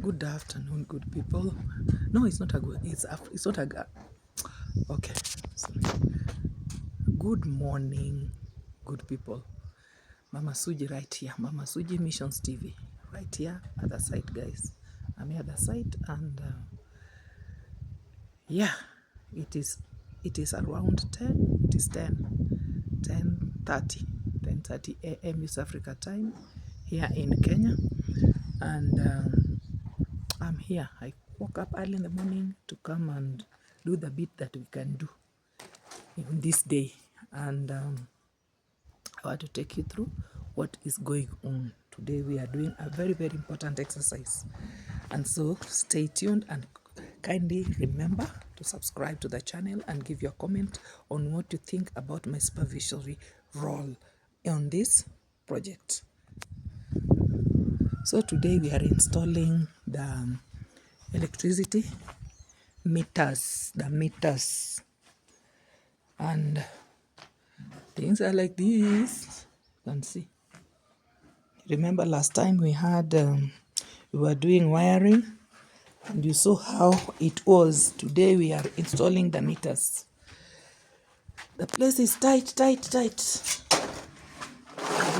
Good afternoon, good people. No, it's not a good. It's not a. Okay. Sorry. Good morning, good people. Mama Suji right here. Mama Suji Missions TV right here at the site, guys. I'm here at the site, and yeah, it is around 10. It is 10:30 a.m. East Africa time here in Kenya, and I'm here. I woke up early in the morning to come and do the bit that we can do in this day, and I want to take you through what is going on. Today we are doing a very, very important exercise, and so stay tuned and kindly remember to subscribe to the channel and give your comment on what you think about my supervisory role on this project. So today we are installing the electricity meters, and things are like this. You can see. Remember last time we had we were doing wiring, and you saw how it was. Today we are installing the meters. The place is tight. This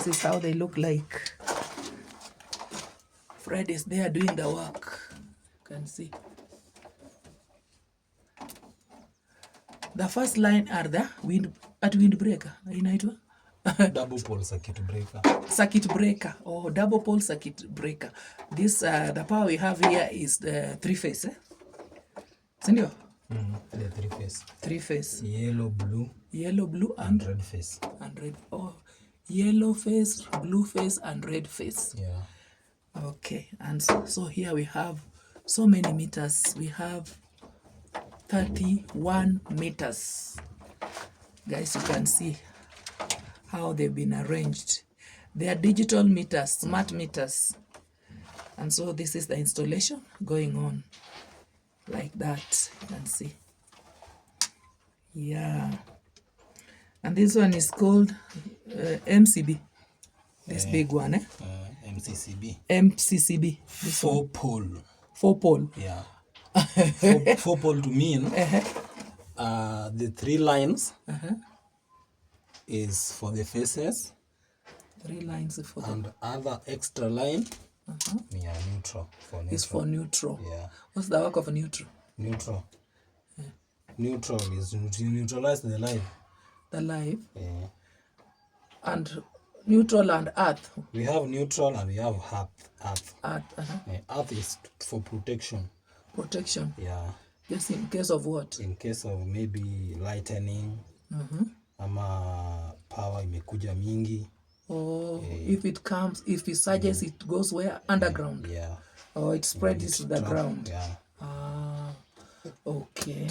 is how they look like. Fred is there doing the work. You can see. The first line are the windbreaker. Inaitwa? Double pole circuit breaker. Circuit breaker or double pole circuit breaker. This the power we have here is the three phase. Sindio? The three phase. Three phase. Yellow, blue, and red phase. And red. Oh, yellow phase, blue phase, and red phase. Yeah. Okay, and so here we have so many meters. We have 31 meters. Guys, you can see how they've been arranged. They are digital meters, smart meters. And so this is the installation going on like that. You can see. Yeah. And this one is called MCB. This big one, eh? MCCB. MCCB. This Four pole. Four pole. Yeah. Four pole to mean the three lines is for the faces. 3 lines for and other extra line neutral. Is for neutral. Yeah. What's the work of a neutral? Neutral. Yeah. Neutral is to neutralize the live. The live. Yeah. And neutral and earth. We have neutral and we have earth. Earth is for protection. Protection. Yeah. Just in case of what? In case of maybe lightning. Ama power imekuja mingi. Oh, if it surges, it goes where? Underground. Yeah. Or it spreads to the ground. Yeah. Okay.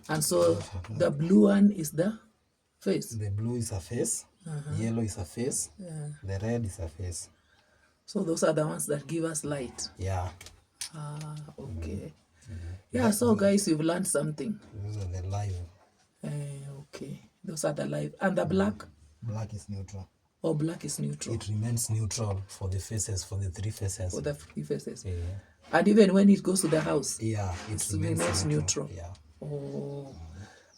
And so the blue one is the face. The blue is a face. Yellow is a face. Yeah. The red is a face. So those are the ones that give us light. Yeah. Okay. Yeah, so guys, you've learned something. Those are the live. Okay. Those are the live. And the black? Black is neutral. Oh, black is neutral. It remains neutral for the faces, for the three faces. For the three faces. Yeah. And even when it goes to the house? Yeah, it remains neutral. Yeah. Oh.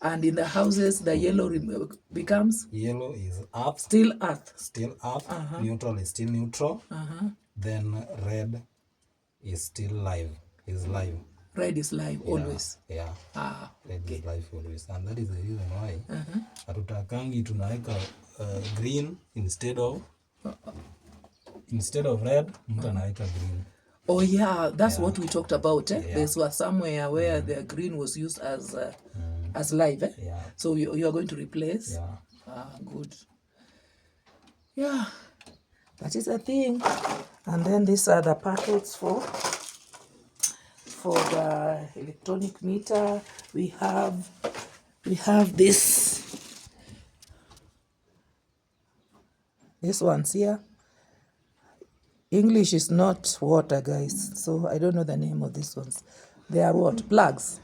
And in the houses, the yellow becomes? Yellow is earth. Still earth. Still earth. Neutral is still neutral. Then red is still live. Is live. Red is live always. Yeah. Red okay. is live always. And that is the reason why hatutakangi tunaweka green instead of red, mtu anaweka green. Oh yeah, that's what we talked about. Yeah. There was somewhere where the green was used as live. Yeah. So you are going to replace. Yeah. Good. Yeah, that is a thing. And then these are the packets for the electronic meter. We have this ones here. English is not water, guys, so I don't know the name of these ones. They are what? Plugs.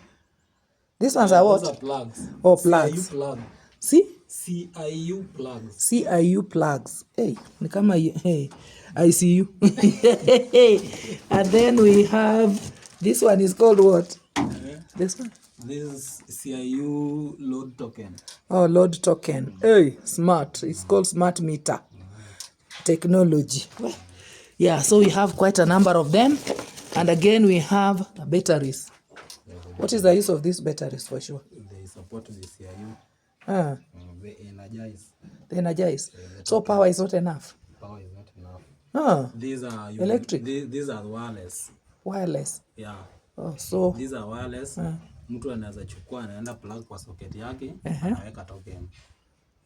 These ones are what? Those are plugs. Oh, plugs. See, you plug. See? CIU plugs. CIU plugs. Hey, ni kama hey, ICU. And then we have this one is called what? This one? This is CIU load token. Oh, load token. Hey, smart. It's called smart meter technology. Yeah, so we have quite a number of them. And again, we have batteries. What is the use of these batteries for sure? They support the CIU. They energize. They energize. So power is not enough. Power is not enough. These are electric. These are wireless. Wireless. Yeah. Oh, so these are wireless. Mtu anaweza chukua anaenda plug kwa socket yake, anaweka token.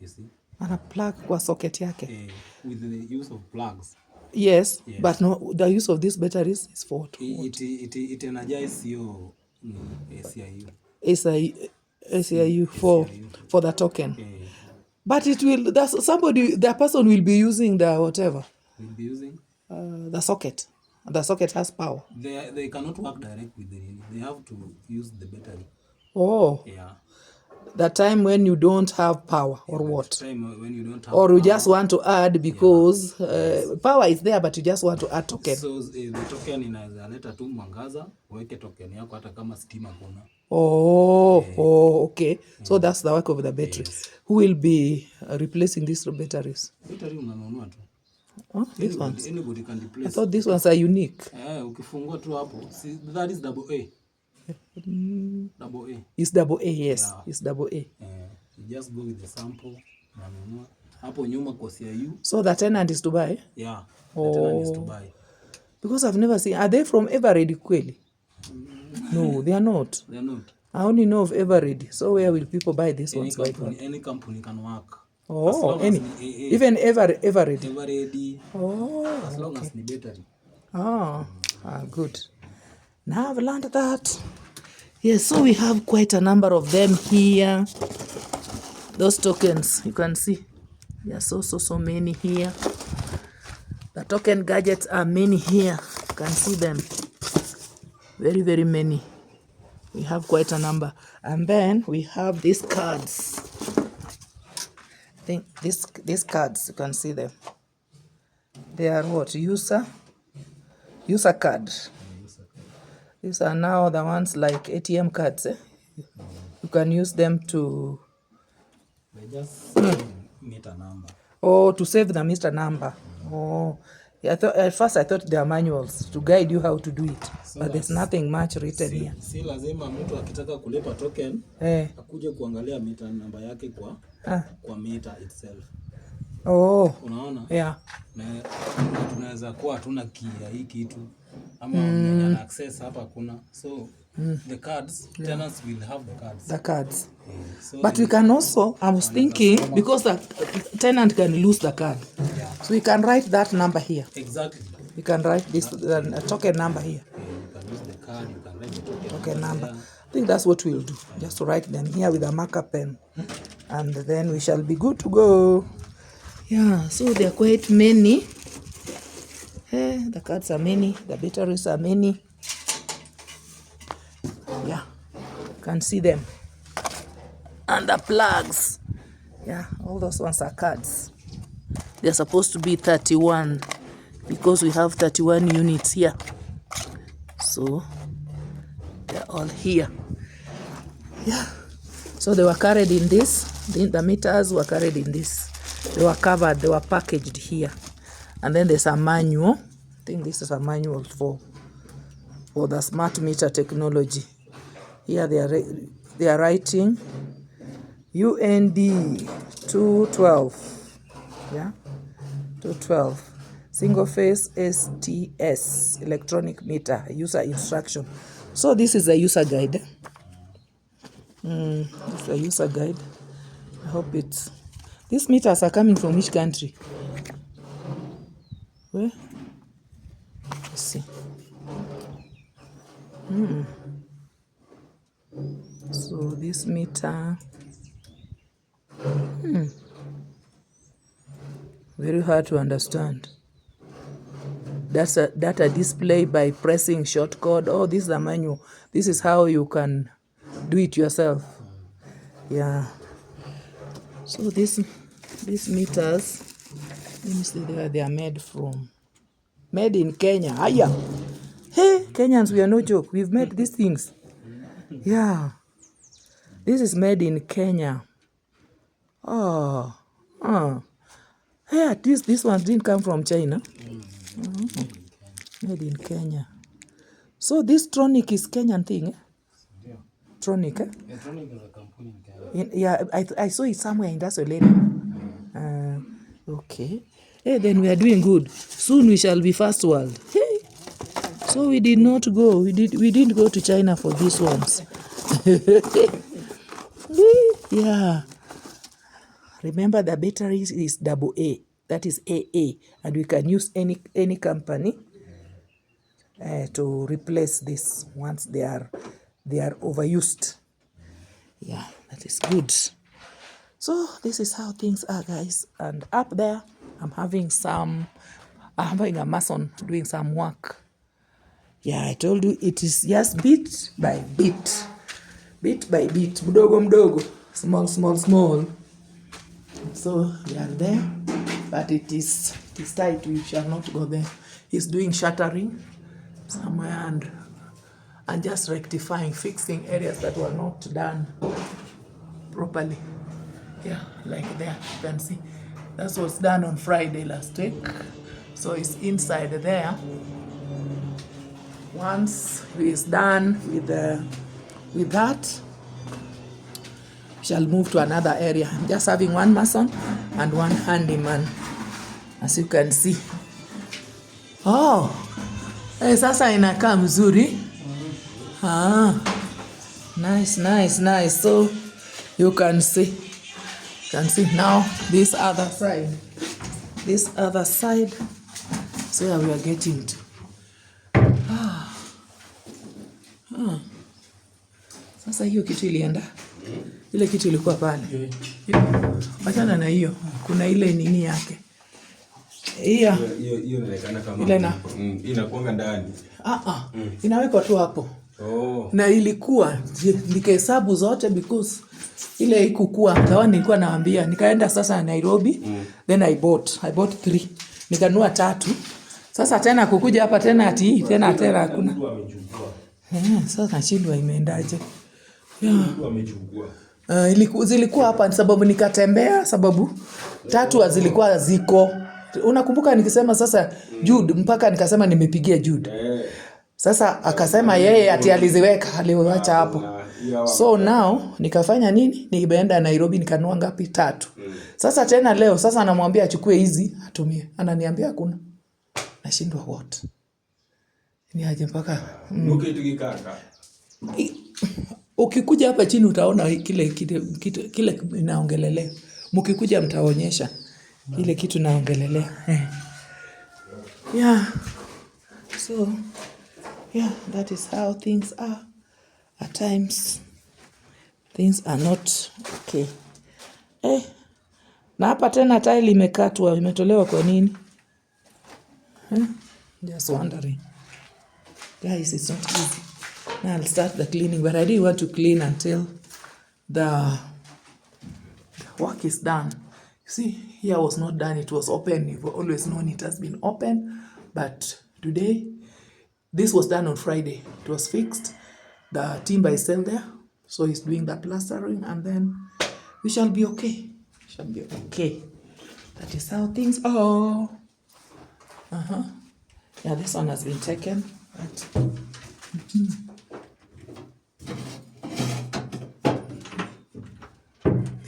You see? Ana plug kwa socket yake. With the use of plugs. Yes, but no, the use of these batteries is for what? It energizes your CIU. SIU for the token. But it will, the person will be using the whatever. Will be using? The socket. The socket has power. They cannot work direct with the relay. They have to use the battery. Oh. Yeah. The time when you don't have power or what? Time when you don't have or power. You just want to add because power is there but you just want to add token. So the token inaweza leta tu mwangaza, uweke token yako hata kama stima kuna. Okay. So that's the work of the battery. Yes. Who will be replacing these batteries? Battery unanunua tu. These ones. Anybody can replace. I thought these ones are unique. Ukifungua tu hapo. See, that is double A. Double A. It's double A, yes. Yeah. It's double A. You just go with the sample. Unanunua. Hapo nyuma kwa CIU. So the tenant is to buy? Yeah. The tenant is to buy. Because I've never seen. Are they from Everready kweli? No, they are not. They are not. I only know of Everready. So where will people buy these ones? Any company can work. Even Everready. Everready. As long as the battery. Good. Now I've learned that. Yes, so we have quite a number of them here. Those tokens, you can see. There are so many here. The token gadgets are many here. You can see them. Very, very many. We have quite a number. And then we have these cards. I think these cards, you can see them. They are what? User card. These are now the ones like ATM cards. You can use them to... They just meter number. To save the meter number. At first I thought they are manuals to guide you how to do it. So but there's nothing much written here. Si lazima mtu akitaka kulipa token, akuje kuangalia meter number yake kwa meter itself. Unaona? Yeah. Na tunaweza kuwa hatuna key ya hii kitu ama mwenye access hapa kuna. So the cards, tenants will have the cards. So but we can also, I was thinking, because the tenant can lose the card. So we can write that number here. Exactly. We can write this token number here. You can use the card, you can write the token number. I think that's what we'll do. Just write them here with a marker pen. And then we shall be good to go. Yeah, so there are quite many. The cards are many, the batteries are many. Yeah, you can see them. And the plugs. Yeah, all those ones are cards. They're supposed to be 31 because we have 31 units here. So they're all here. Yeah. So they were carried in this. The meters were carried in this. They were covered, they were packaged here. And then there's a manual. I think this is a manual for the smart meter technology. Here they are writing UND 212. Yeah, 212. Single phase STS electronic meter user instruction. So this is a user guide. This is a user guide. I hope it's... These meters are coming from which country? Where? Let's see. So this meter... Very hard to understand. That's a data display by pressing shortcode. This is a manual. This is how you can do it yourself. Yeah. So these meters, let me see where they are made from. Made in Kenya. Aya. Hey, Kenyans, we are no joke. We've made these things. Yeah. This is made in Kenya. Oh. Hey, at least this one didn't come from China. Made in Kenya. So this Tronic is Kenyan thing, eh? Yeah. Tronic, eh? Yeah, Tronic is a company in Kenya. Yeah, I saw it somewhere in that area. Okay. Hey, then we are doing good. Soon we shall be first world. Hey. So we did not go. We didn't go to China for these ones. Yeah. Remember the batteries is AA. That is AA. And we can use any company to replace this once they are overused. Yeah, that is good. So this is how things are, guys. And up there, I'm having a mason doing some work. Yeah, I told you it is just bit by bit. Bit by bit. Mdogo mdogo. Small. So we are there. But it is tight. We shall not go there. He's doing shuttering somewhere and just rectifying, fixing areas that were not done properly. Yeah, like there, you can see. That was done on Friday last week. So it's inside there. Once he is done with that, we shall move to another area. I'm just having one mason and one handyman, as you can see. Oh, sasa inakaa mzuri. Nice. So you can see now this other side. So where we are getting to. Sasa hiyo kitu ilienda. Ile kitu ilikuwa pale. Achana na hiyo. Kuna ile nini yake. Hiyo inaonekana kama inakuanga ndani. Inawekwa tu hapo. Na ilikuwa nikahesabu zote because ile ikukua dawa nilikuwa naambia, nikaenda sasa Nairobi. Then I bought 3. Nikanua 3. Sasa tena kukuja hapa tena ati tena hakuna. Sasa nashindwa imeendaje. Zilikuwa hapa sababu nikatembea, sababu 3 zilikuwa ziko. Unakumbuka nikisema sasa Jude, mpaka nikasema nimepigia Jude. Sasa akasema yeye ati aliwacha hapo. So now nikafanya nini? Nimeenda Nairobi nikanua ngapi? 3. Sasa tena leo sasa anamwambia achukue hizi atumie. Ananiambia hakuna. Nashindwa what? Ni aje mpaka ukikuja hapa chini utaona kile inaongelelea. Mkikuja mtaonyesha ile kitu naongelelea. Yeah. So yeah, that is how things are. At times things are not okay. Na hapa tena tile imekatwa, imetolewa kwa nini? Just wondering. Guys, it's not easy. Now I'll start the cleaning, but I didn't want to clean until the work is done. You see, here was not done, it was open. You've always known it has been open, but today, this was done on Friday. It was fixed. The timber is still there, so he's doing the plastering, and then we shall be okay. That is how things are. Yeah, this one has been taken. But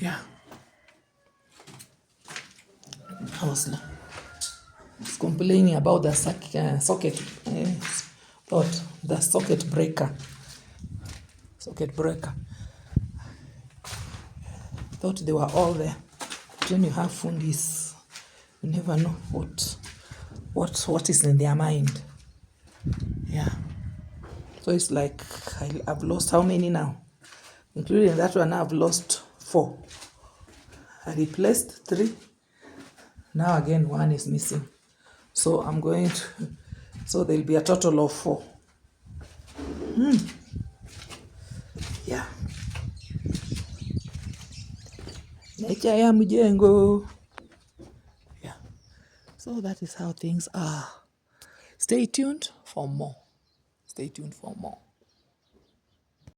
yeah. I was complaining about the socket, the socket breaker. Thought they were all there. When you have fundis, you never know what is in their mind. Yeah. So it's like I've lost how many now? Including that one, I've lost 4. I replaced 3. Now again, 1 is missing. So I'm going to, so there'll be a total of 4. Yeah. Echa ya mjengo. Yeah. So that is how things are. Stay tuned for more. Stay tuned for more.